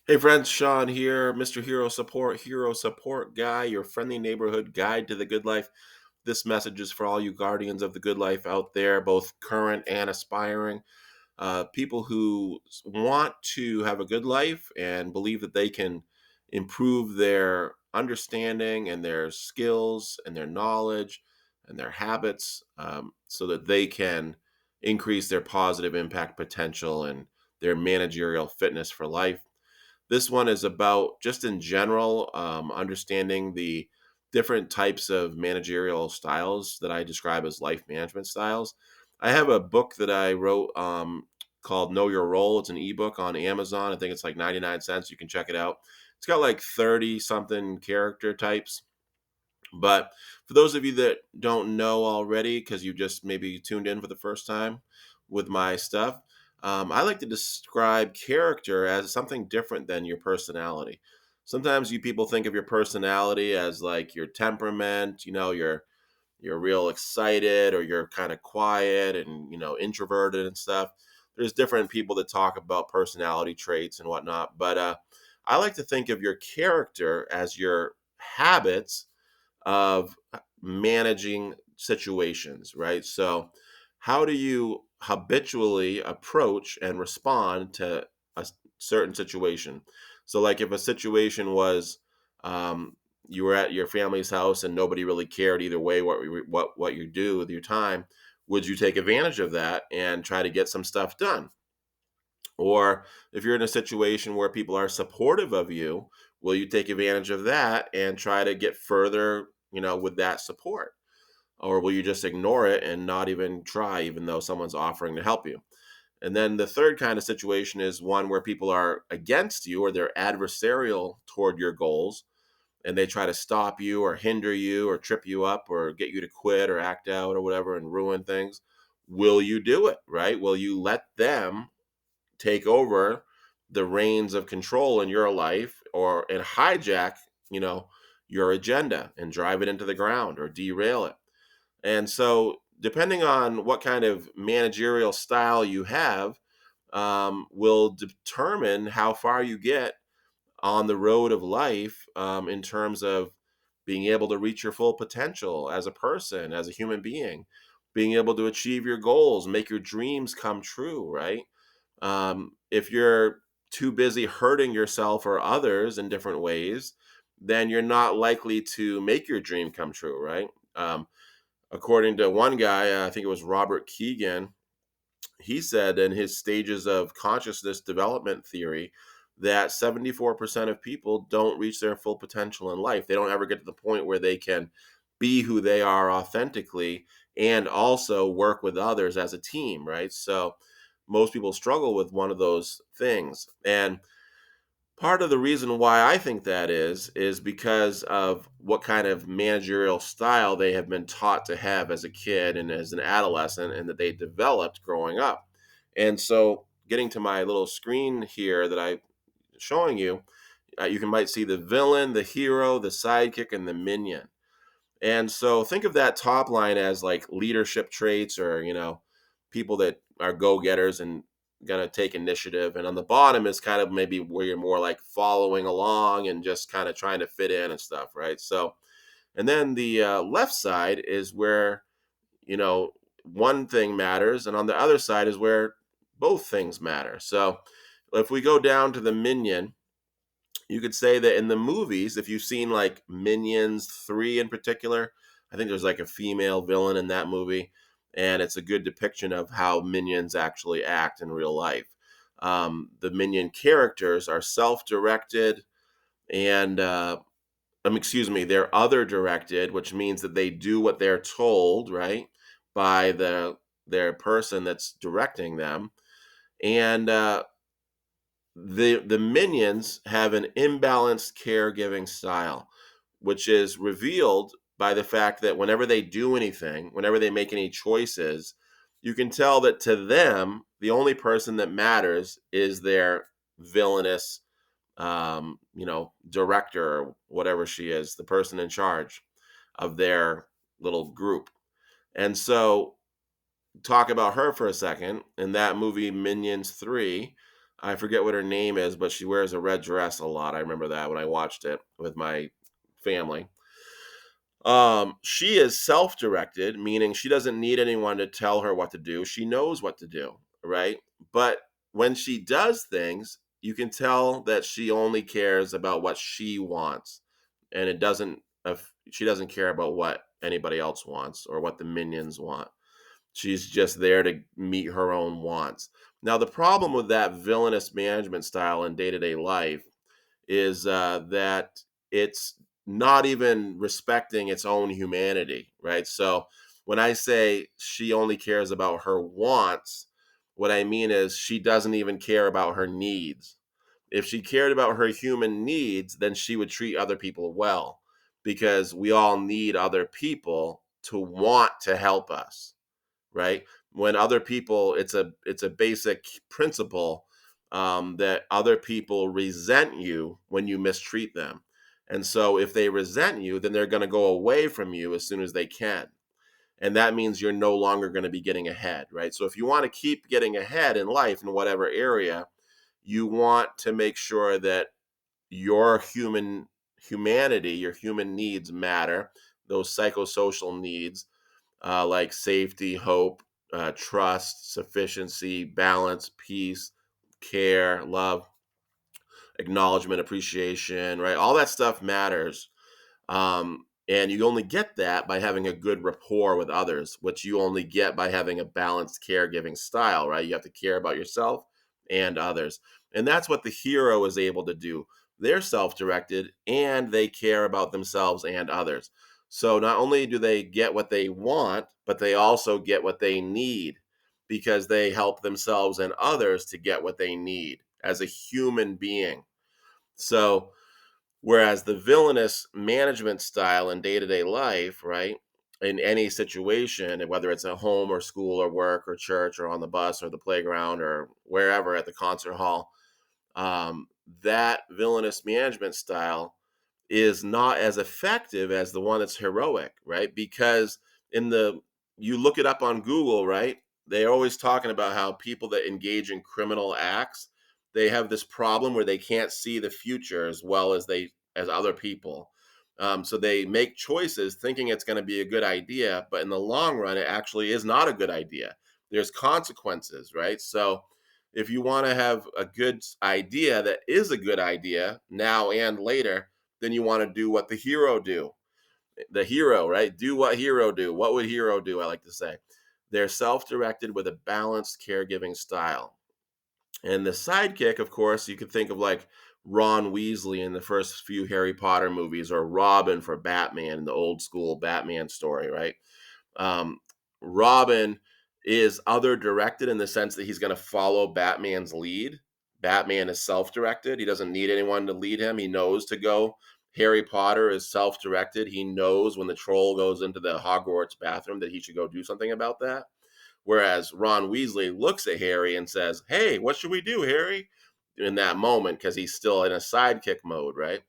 Hey friends, Sean here, Mr. Hero Support Guy, your friendly neighborhood guide to the good life. This message is for all you guardians of the good life out there, both current and aspiring. People who want to have a good life and believe that they can improve their understanding and their skills and their knowledge and their habits so that they can increase their positive impact potential and their managerial fitness for life. This one is about just in general understanding the different types of managerial styles that I describe as life management styles. I have a book that I wrote called Know Your Role. It's an ebook on Amazon. I think it's like 99 cents. You can check it out. It's got like 30 something character types. But for those of you that don't know already, because you just maybe tuned in for the first time with my stuff, I like to describe character as something different than your personality. Sometimes you people think of your personality as like your temperament, you're real excited or you're kind of quiet and introverted and stuff. There's different people that talk about personality traits and whatnot, but I like to think of your character as your habits of managing situations, right? So, how do you habitually approach and respond to a certain situation? So, like if a situation was you were at your family's house and nobody really cared either way what you do with your time, would you take advantage of that and try to get some stuff done? Or if you're in a situation where people are supportive of you, will you take advantage of that and try to get further, with that support? Or will you just ignore it and not even try, even though someone's offering to help you? And then the third kind of situation is one where people are against you or they're adversarial toward your goals and they try to stop you or hinder you or trip you up or get you to quit or act out or whatever and ruin things. Will you do it, right? Will you let them take over the reins of control in your life or and hijack, you know, your agenda and drive it into the ground or derail it? And so, depending on what kind of managerial style you have, will determine how far you get on the road of life in terms of being able to reach your full potential as a person, as a human being, being able to achieve your goals, make your dreams come true, right? If you're too busy hurting yourself or others in different ways, then you're not likely to make your dream come true, right? According to one guy, I think it was Robert Keegan, he said in his stages of consciousness development theory that 74% of people don't reach their full potential in life. They don't ever get to the point where they can be who they are authentically and also work with others as a team, right? So most people struggle with one of those things. And part of the reason why I think that is because of what kind of managerial style they have been taught to have as a kid and as an adolescent, and that they developed growing up. And so, getting to my little screen here that I'm showing you, you can might see the villain, the hero, the sidekick, and the minion. And so, think of that top line as like leadership traits, or people that are go getters and gonna take initiative. And on the bottom is kind of maybe where you're more like following along and just kind of trying to fit in and stuff, right? So, and then the left side is where, you know, one thing matters, and on the other side is where both things matter. So, if we go down to the minion, you could say that in the movies, if you've seen like Minions 3 in particular, I think there's like a female villain in that movie, and it's a good depiction of how minions actually act in real life. The minion characters are self directed and, excuse me, they're other directed, which means that they do what they're told, right, by their person that's directing them. And the minions have an imbalanced caregiving style, which is revealed by the fact that whenever they do anything, whenever they make any choices, you can tell that to them, the only person that matters is their villainous, director or whatever she is, the person in charge of their little group. And so talk about her for a second. In that movie, Minions 3, I forget what her name is, but she wears a red dress a lot. I remember that when I watched it with my family. She is self-directed, meaning she doesn't need anyone to tell her what to do. She knows what to do, right? But when she does things, you can tell that she only cares about what she wants, and it doesn't. She doesn't care about what anybody else wants or what the minions want. She's just there to meet her own wants. Now, the problem with that villainous management style in day to day life is that it's not even respecting its own humanity, right? So when I say she only cares about her wants, what I mean is she doesn't even care about her needs. If she cared about her human needs, then she would treat other people well because we all need other people to want to help us, right? When other people, it's a basic principle that other people resent you when you mistreat them, and so if they resent you, then they're going to go away from you as soon as they can, and that means you're no longer going to be getting ahead, right? So if you want to keep getting ahead in life in whatever area, you want to make sure that your humanity, your human needs matter, those psychosocial needs like safety, hope, trust, sufficiency, balance, peace, care, love, acknowledgement, appreciation, right? All that stuff matters. And you only get that by having a good rapport with others, which you only get by having a balanced caregiving style, right? You have to care about yourself and others. And that's what the hero is able to do. They're self directed and they care about themselves and others. So not only do they get what they want, but they also get what they need because they help themselves and others to get what they need as a human being. So, whereas the villainous management style in day to day life, right, in any situation, whether it's at home or school or work or church or on the bus or the playground or wherever at the concert hall, um, that villainous management style is not as effective as the one that's heroic, right? Because in the you look it up on Google, right? They're always talking about how people that engage in criminal acts, they have this problem where they can't see the future as well as other people. So they make choices thinking it's going to be a good idea, but in the long run, it actually is not a good idea. There's consequences, right? So if you want to have a good idea that is a good idea now and later, then you want to do what the hero do. The hero, right? Do what hero do. What would hero do? I like to say. They're self-directed with a balanced caregiving style. And the sidekick, of course, you could think of like Ron Weasley in the first few Harry Potter movies, or Robin for Batman in the old school Batman story, right? Um, Robin is other directed in the sense that he's going to follow Batman's lead. Batman is self directed. He doesn't need anyone to lead him. He knows to go. Harry Potter is self directed. He knows when the troll goes into the Hogwarts bathroom that he should go do something about that. Whereas Ron Weasley looks at Harry and says, "Hey, what should we do, Harry?" In that moment, because he's still in a sidekick mode, right?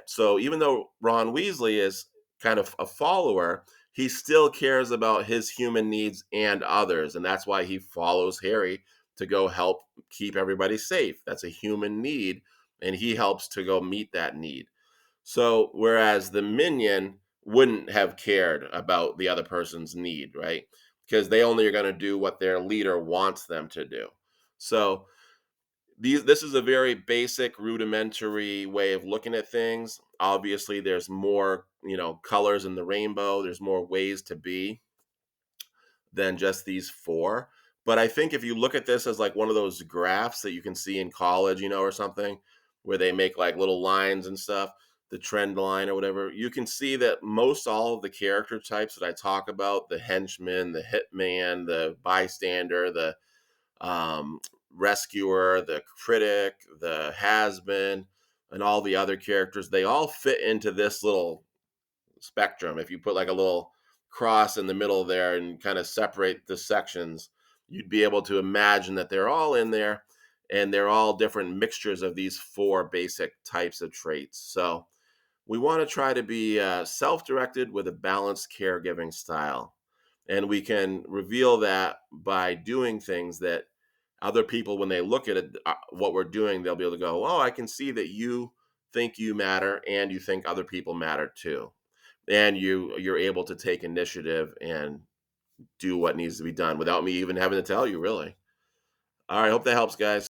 So even though Ron Weasley is kind of a follower, he still cares about his human needs and others. And that's why he follows Harry to go help keep everybody safe. That's a human need. And he helps to go meet that need. So, whereas the minion wouldn't have cared about the other person's need, right? Because they only are going to do what their leader wants them to do. So, this is a very basic rudimentary way of looking at things. Obviously there's more, colors in the rainbow, there's more ways to be than just these four. But I think if you look at this as like one of those graphs that you can see in college, or something where they make like little lines and stuff, the trend line or whatever, you can see that most all of the character types that I talk about, the henchman, the hitman, the bystander, the um, rescuer, the critic, the has been, and all the other characters, they all fit into this little spectrum. If you put like a little cross in the middle there and kind of separate the sections, you'd be able to imagine that they're all in there and they're all different mixtures of these four basic types of traits. So we want to try to be self directed with a balanced caregiving style. And we can reveal that by doing things that other people, when they look at it, what we're doing, they'll be able to go, oh, I can see that you think you matter and you think other people matter too. And you're able to take initiative and do what needs to be done without me even having to tell you, really. All right, hope that helps, guys.